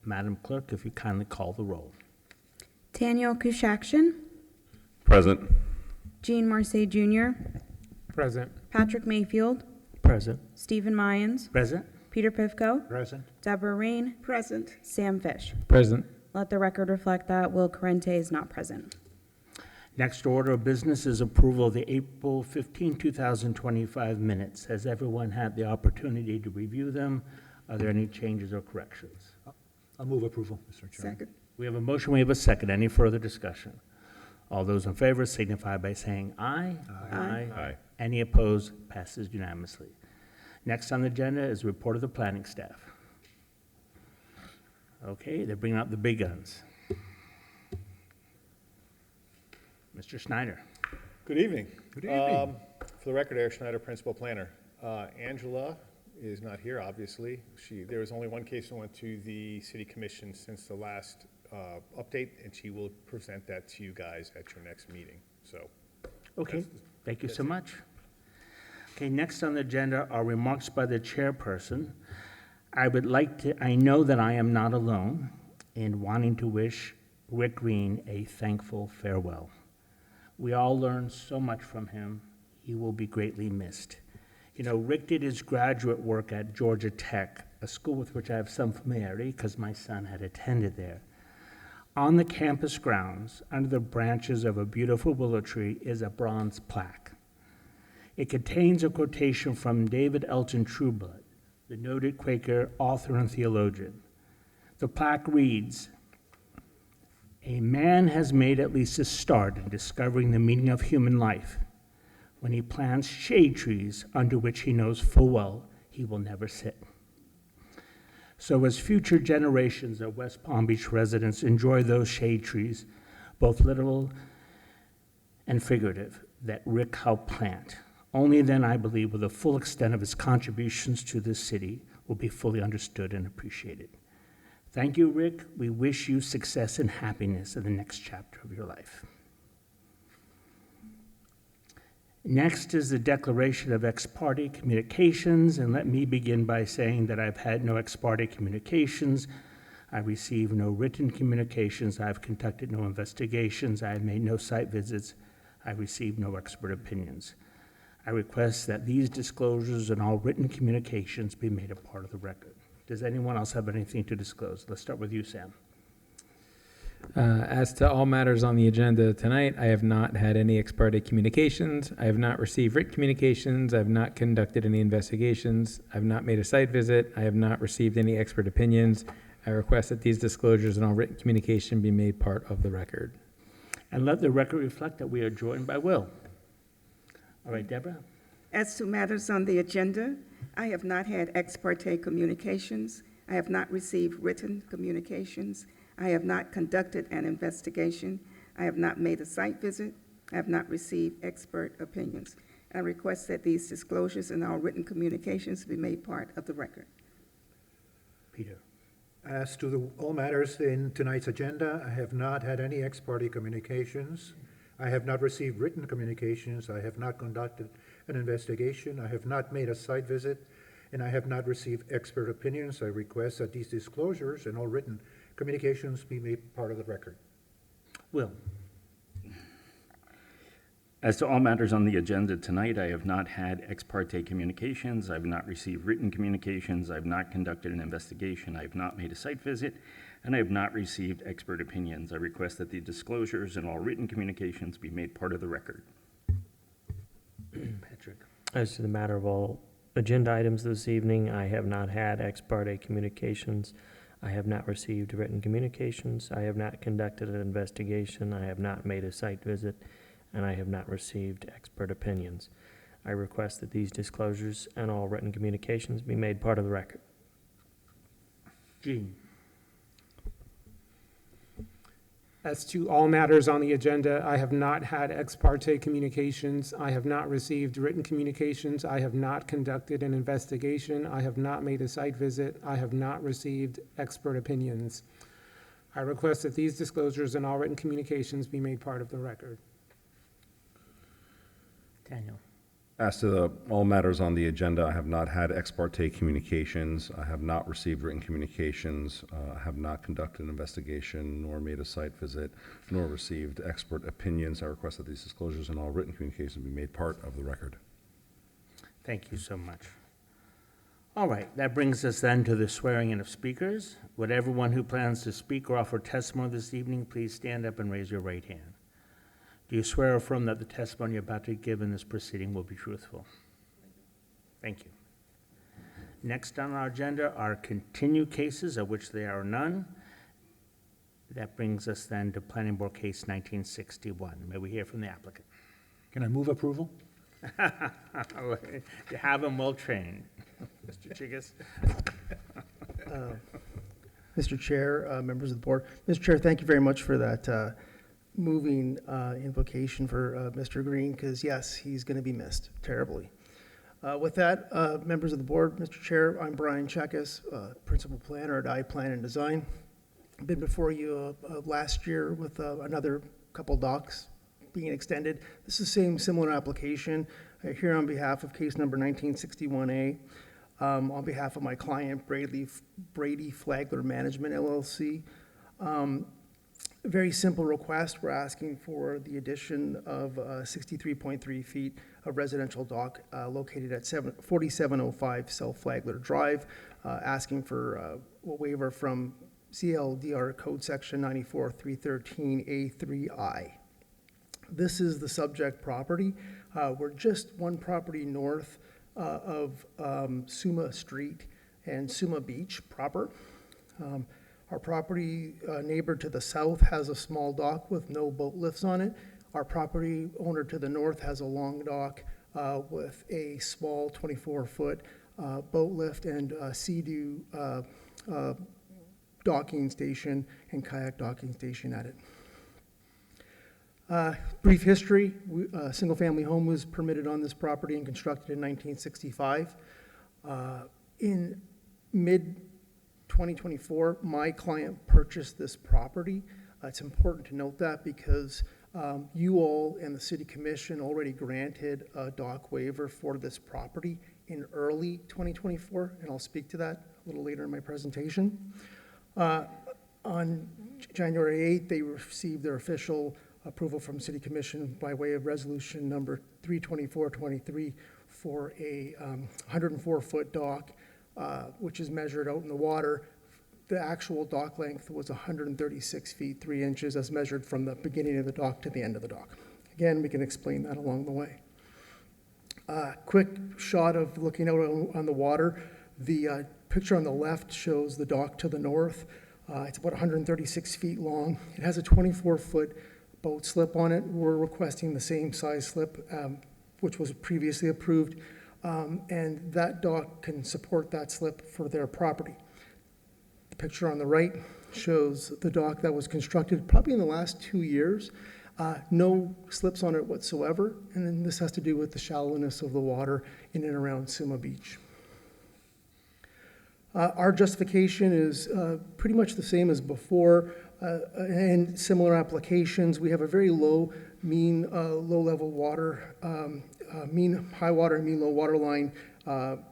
Madam Clerk, if you kindly call the roll. Daniel Kushakshin, Present. Jean Marce Jr., Present. Patrick Mayfield, Present. Stephen Mayans, Present? Peter Pivko, Present. Deborah Rain, Present. Sam Fish. Present. Let the record reflect that Will Corrente is not present. Next order of business is approval of the April 15, 2025 minutes. Has everyone had the opportunity to review them? Are there any changes or corrections? I'll move approval, Mr. Chairman. Second. We have a motion, we have a second. Any further discussion? All those in favor signify by saying aye. Aye. Aye. Any opposed? Passes unanimously. Next on the agenda is report of the planning staff. Okay, they're bringing out the big guns. Mr. Schneider. Good evening. Good evening. For the record, Eric Schneider, Principal Planner. Angela is not here, obviously. There was only one case that went to the City Commission since the last update, and she will present that to you guys at your next meeting. So, Okay, thank you so much. Okay, next on the agenda are remarks by the chairperson. I know that I am not alone in wanting to wish Rick Green a thankful farewell. We all learned so much from him. He will be greatly missed. You know, Rick did his graduate work at Georgia Tech, a school with which I have some familiarity because my son had attended there. On the campus grounds, under the branches of a beautiful willow tree, is a bronze plaque. It contains a quotation from David Elton Trueblood, the noted Quaker author and theologian. The plaque reads, "A man has made at least a start in discovering the meaning of human life when he plants shade trees under which he knows full well he will never sit." So as future generations of West Palm Beach residents enjoy those shade trees, both literal and figurative, that Rick helped plant, only then, I believe, will the full extent of his contributions to this city will be fully understood and appreciated. Thank you, Rick. We wish you success and happiness in the next chapter of your life. Next is the declaration of ex parte communications, and let me begin by saying that I've had no ex parte communications. I received no written communications. I've conducted no investigations. I have made no site visits. I received no expert opinions. I request that these disclosures and all written communications be made a part of the record. Does anyone else have anything to disclose? Let's start with you, Sam. As to all matters on the agenda tonight, I have not had any ex parte communications. I have not received written communications. I have not conducted any investigations. I have not made a site visit. I have not received any expert opinions. I request that these disclosures and all written communication be made part of the record. And let the record reflect that we are joined by Will. All right, Deborah? As to matters on the agenda, I have not had ex parte communications. I have not received written communications. I have not conducted an investigation. I have not made a site visit. I have not received expert opinions. I request that these disclosures and all written communications be made part of the record. Peter? As to all matters in tonight's agenda, I have not had any ex parte communications. I have not received written communications. I have not conducted an investigation. I have not made a site visit, and I have not received expert opinions. I request that these disclosures and all written communications be made part of the record. Will? As to all matters on the agenda tonight, I have not had ex parte communications. I have not received written communications. I have not conducted an investigation. I have not made a site visit, and I have not received expert opinions. I request that the disclosures and all written communications be made part of the record. Patrick? As to the matter of all agenda items this evening, I have not had ex parte communications. I have not received written communications. I have not conducted an investigation. I have not made a site visit, and I have not received expert opinions. I request that these disclosures and all written communications be made part of the record. Jean? As to all matters on the agenda, I have not had ex parte communications. I have not received written communications. I have not conducted an investigation. I have not made a site visit. I have not received expert opinions. I request that these disclosures and all written communications be made part of the record. Daniel? As to all matters on the agenda, I have not had ex parte communications. I have not received written communications. I have not conducted an investigation, nor made a site visit, nor received expert opinions. I request that these disclosures and all written communications be made part of the record. Thank you so much. All right, that brings us then to the swearing in of speakers. Would everyone who plans to speak or offer testimony this evening please stand up and raise your right hand? Do you swear or affirm that the testimony you're about to give in this proceeding will be truthful? Thank you. Next on our agenda are continued cases, of which there are none. That brings us then to Planning Board Case 1961. May we hear from the applicant? Can I move approval? You have them well trained. Mr. Chigas? Mr. Chair, members of the board. Mr. Chair, thank you very much for that moving invocation for Mr. Green, because yes, he's going to be missed terribly. With that, members of the board, Mr. Chair, I'm Brian Chekas, Principal Planner at I Plan and Design. I've been before you last year with another couple docks being extended. This is the same similar application here on behalf of case number 1961A. On behalf of my client, Brady Flagler Management, LLC. Very simple request. We're asking for the addition of 63.3 feet of residential dock located at 4705 South Flagler Drive, asking for a waiver from CLDR Code Section 94-313A3I. This is the subject property. We're just one property north of Suma Street and Suma Beach proper. Our property neighbor to the south has a small dock with no boat lifts on it. Our property owner to the north has a long dock with a small 24-foot boat lift and Sea-Doo docking station and kayak docking station at it. Brief history, a single-family home was permitted on this property and constructed in 1965. In mid-2024, my client purchased this property. It's important to note that because you all and the City Commission already granted a dock waiver for this property in early 2024, and I'll speak to that a little later in my presentation. On January 8th, they received their official approval from City Commission by way of resolution number 32423 for a 104-foot dock, which is measured out in the water. The actual dock length was 136 feet 3 inches as measured from the beginning of the dock to the end of the dock. Again, we can explain that along the way. Quick shot of looking out on the water. The picture on the left shows the dock to the north. It's about 136 feet long. It has a 24-foot boat slip on it. We're requesting the same size slip, which was previously approved, and that dock can support that slip for their property. The picture on the right shows the dock that was constructed probably in the last 2 years. No slips on it whatsoever, and then this has to do with the shallowness of the water in and around Suma Beach. Our justification is pretty much the same as before. And similar applications, we have a very low mean low-level water, mean high water and mean low water line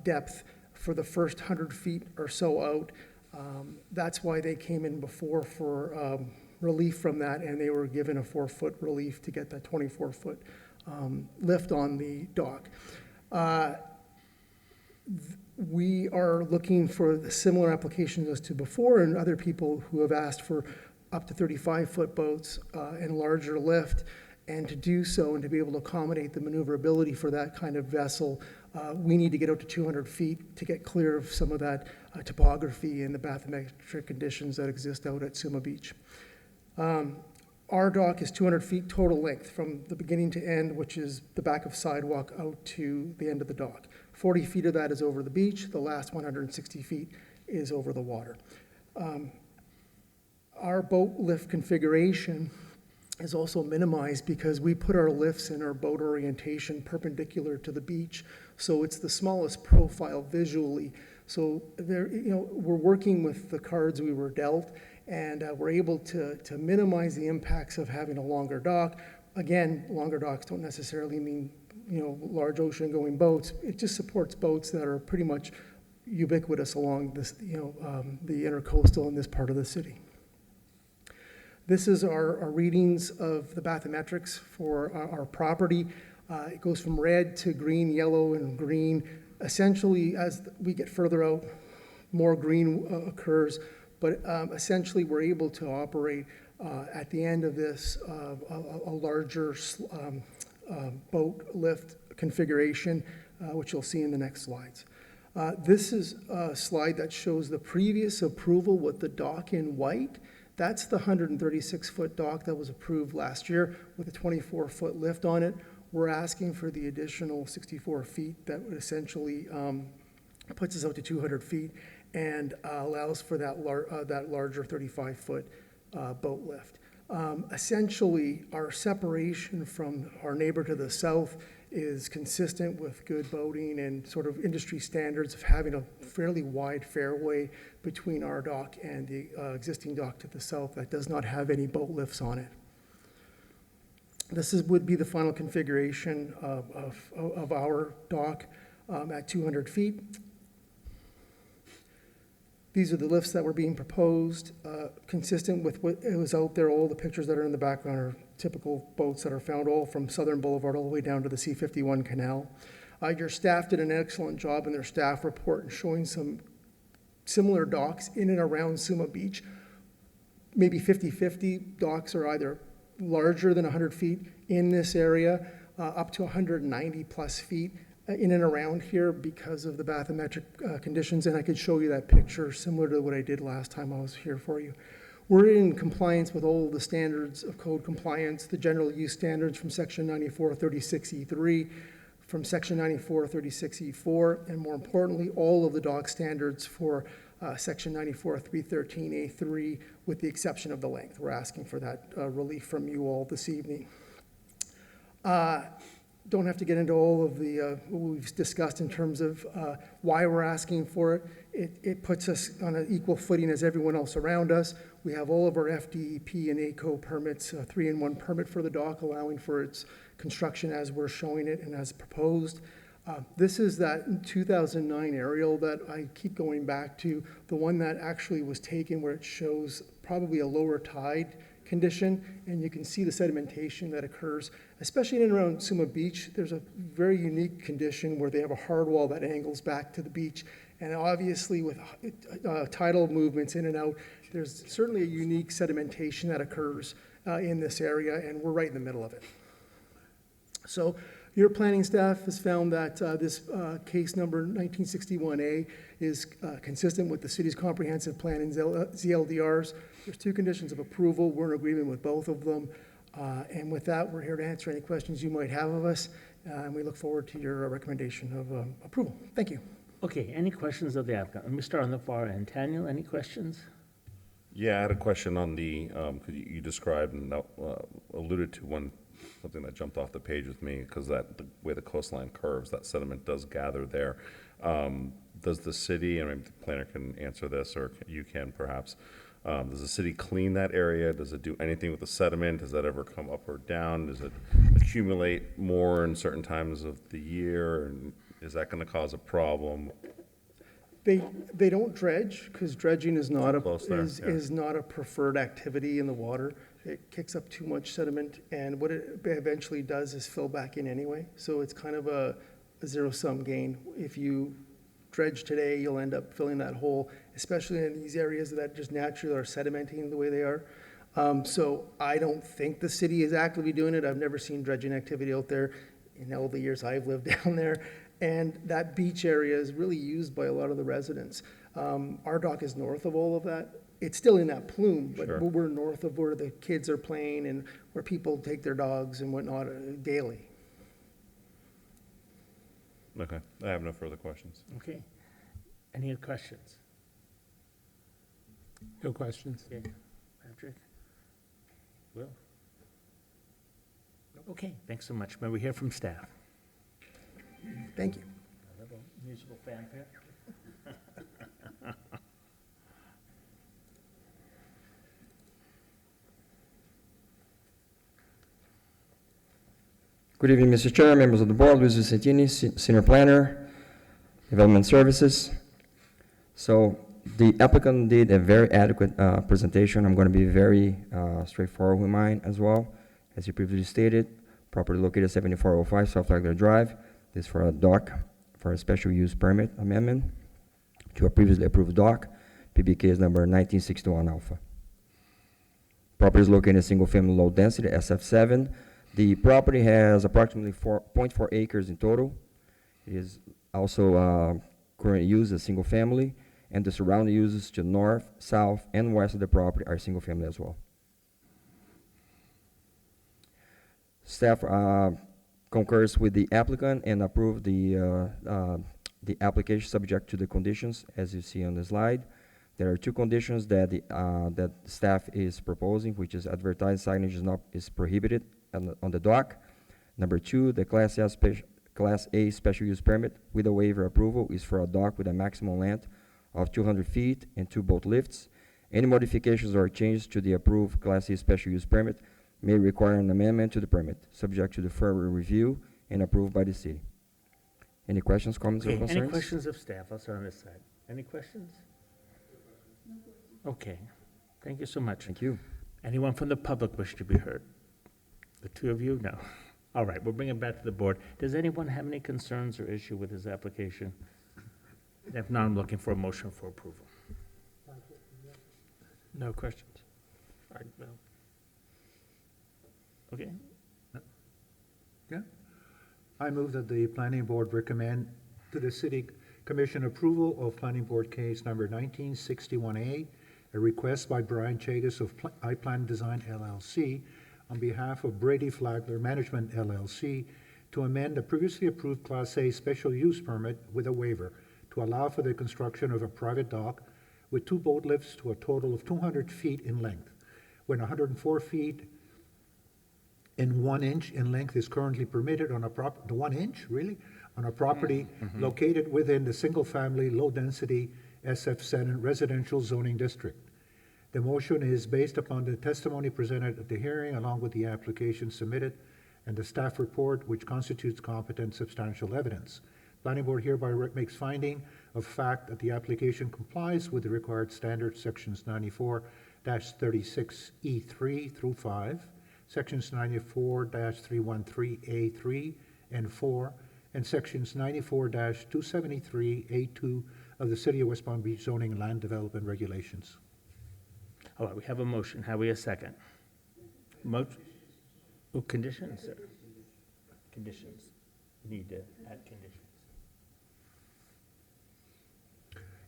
depth for the first 100 feet or so out. That's why they came in before for relief from that, and they were given a 4-foot relief to get that 24-foot lift on the dock. We are looking for the similar applications as to before, and other people who have asked for up to 35-foot boats and larger lift, and to do so and to be able to accommodate the maneuverability for that kind of vessel, we need to get out to 200 feet to get clear of some of that topography and the bathymetric conditions that exist out at Suma Beach. Our dock is 200 feet total length from the beginning to end, which is the back of sidewalk out to the end of the dock. 40 feet of that is over the beach. The last 160 feet is over the water. Our boat lift configuration is also minimized because we put our lifts in our boat orientation perpendicular to the beach, so it's the smallest profile visually. So there, we're working with the cards we were dealt, and we're able to minimize the impacts of having a longer dock. Again, longer docks don't necessarily mean large ocean-going boats. It just supports boats that are pretty much ubiquitous along this, the intercoastal in this part of the city. This is our readings of the bathymetrics for our property. It goes from red to green, yellow, and green. Essentially, as we get further out, more green occurs, but essentially we're able to operate at the end of this a larger boat lift configuration, which you'll see in the next slides. This is a slide that shows the previous approval with the dock in white. That's the 136-foot dock that was approved last year with a 24-foot lift on it. We're asking for the additional 64 feet that would essentially puts us out to 200 feet and allows for that larger 35-foot boat lift. Essentially, our separation from our neighbor to the south is consistent with good boating and sort of industry standards of having a fairly wide fairway between our dock and the existing dock to the south that does not have any boat lifts on it. This would be the final configuration of our dock at 200 feet. These are the lifts that were being proposed, consistent with what it was out there. All the pictures that are in the background are typical boats that are found all from Southern Boulevard all the way down to the C-51 canal. Your staff did an excellent job in their staff report in showing some similar docks in and around Suma Beach. Maybe 50-50 docks are either larger than 100 feet in this area, up to 190 plus feet in and around here because of the bathymetric conditions, and I could show you that picture similar to what I did last time I was here for you. We're in compliance with all of the standards of code compliance, the general use standards from section 9436E3, from section 9436E4, and more importantly, all of the dock standards for section 94313A3, with the exception of the length. We're asking for that relief from you all this evening. Don't have to get into all of the what we've discussed in terms of why we're asking for it. It puts us on an equal footing as everyone else around us. We have all of our FDEP and ACO permits, 3-in-1 permit for the dock, allowing for its construction as we're showing it and as proposed. This is that 2009 aerial that I keep going back to, the one that actually was taken where it shows probably a lower tide condition, and you can see the sedimentation that occurs, especially in and around Suma Beach. There's a very unique condition where they have a hard wall that angles back to the beach, and obviously with tidal movements in and out, there's certainly a unique sedimentation that occurs in this area, and we're right in the middle of it. So your planning staff has found that this case number 1961A is consistent with the city's comprehensive plan and ZLDRs. There's two conditions of approval. We're in agreement with both of them. And with that, we're here to answer any questions you might have of us. And we look forward to your recommendation of approval. Thank you. Okay, any questions of the applicant? Let me start on the far end. Daniel, any questions? Yeah, I had a question on the, because you described and alluded to something that jumped off the page with me, because the way the coastline curves, that sediment does gather there. Does the city, and maybe the planner can answer this, or you can perhaps, does the city clean that area? Does it do anything with the sediment? Does that ever come up or down? Does it accumulate more in certain times of the year? And is that going to cause a problem? They don't dredge, because dredging is not Close there, is not a preferred activity in the water. It kicks up too much sediment, and what it eventually does is fill back in anyway. So it's kind of a zero-sum gain. If you dredge today, you'll end up filling that hole, especially in these areas that just naturally are sedimenting the way they are. So I don't think the city is actively doing it. I've never seen dredging activity out there in all the years I've lived down there. And that beach area is really used by a lot of the residents. Our dock is north of all of that. It's still in that plume, but Sure. we're north of where the kids are playing and where people take their dogs and whatnot daily. Okay, I have no further questions. Okay. Any other questions? No questions. Okay. Patrick? Will? Okay, thanks so much. May we hear from staff? Thank you. A little musical fanfare. Good evening, Mr. Chair, members of the board, Luis Vicentini, Senior Planner, Development Services. So the applicant did a very adequate presentation. I'm going to be very straightforward with mine as well. As you previously stated, property located 7405 South Flagler Drive. This is for a dock for a special use permit amendment to a previously approved dock, PB case number 1961 alpha. Property is located in single-family low density, SF7. The property has approximately 4.4 acres in total. It is also currently used as single-family, and the surrounding uses to north, south, and west of the property are single-family as well. Staff concurs with the applicant and approve the application subject to the conditions as you see on the slide. There are two conditions that that staff is proposing, which is advertised signage is prohibited on the dock. Number two, the Class A special use permit with a waiver approval is for a dock with a maximum length of 200 feet and 2 boat lifts. Any modifications or changes to the approved Class A special use permit may require an amendment to the permit, subject to the further review and approved by the city. Any questions, comments, or Okay, concerns? any questions of staff? I'll start on this side. Any questions? Okay, thank you so much. Thank you. Anyone from the public wish to be heard? The two of you? No. All right, we'll bring it back to the board. Does anyone have any concerns or issue with this application? If not, I'm looking for a motion for approval. No questions? No. Okay, Yeah. I move that the planning board recommend to the city commission approval of planning board case number 1961A, a request by Brian Chagas of iPlan Design LLC on behalf of Brady Flagler Management LLC to amend a previously approved Class A special use permit with a waiver to allow for the construction of a private dock with 2 boat lifts to a total of 200 feet in length, when 104 feet and 1 inch in length is currently permitted on a the 1 inch, really? On a property located within the single-family, low-density SF7 residential zoning district. The motion is based upon the testimony presented at the hearing, along with the application submitted and the staff report, which constitutes competent substantial evidence. Planning board hereby makes finding of fact that the application complies with the required standards, sections 94-36E3 through 5, sections 94-313A3 and 4, and sections 94-273A2 of the City of West Palm Beach zoning and land development regulations. all right, we have a motion. Have we a second? Oh, conditions, sir. Conditions. We need to add conditions.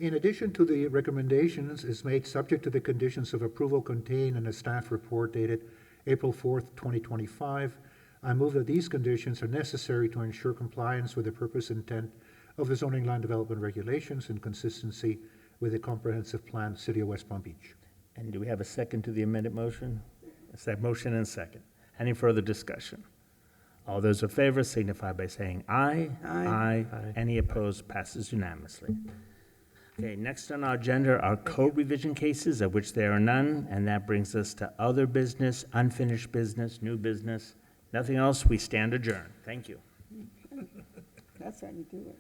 In addition to the recommendations is made subject to the conditions of approval contained in a staff report dated April 4th, 2025. I move that these conditions are necessary to ensure compliance with the purpose and intent of the zoning land development regulations in consistency with the comprehensive plan, City of West Palm Beach. And do we have a second to the amended motion? It's that motion and second. Any further discussion? All those in favor signify by saying aye. Aye. Aye. Any opposed? Passes unanimously. Okay, next on our agenda are code revision cases, of which there are none, and that brings us to other business, unfinished business, new business. Nothing else, we stand adjourned. Thank you. That's how you do it.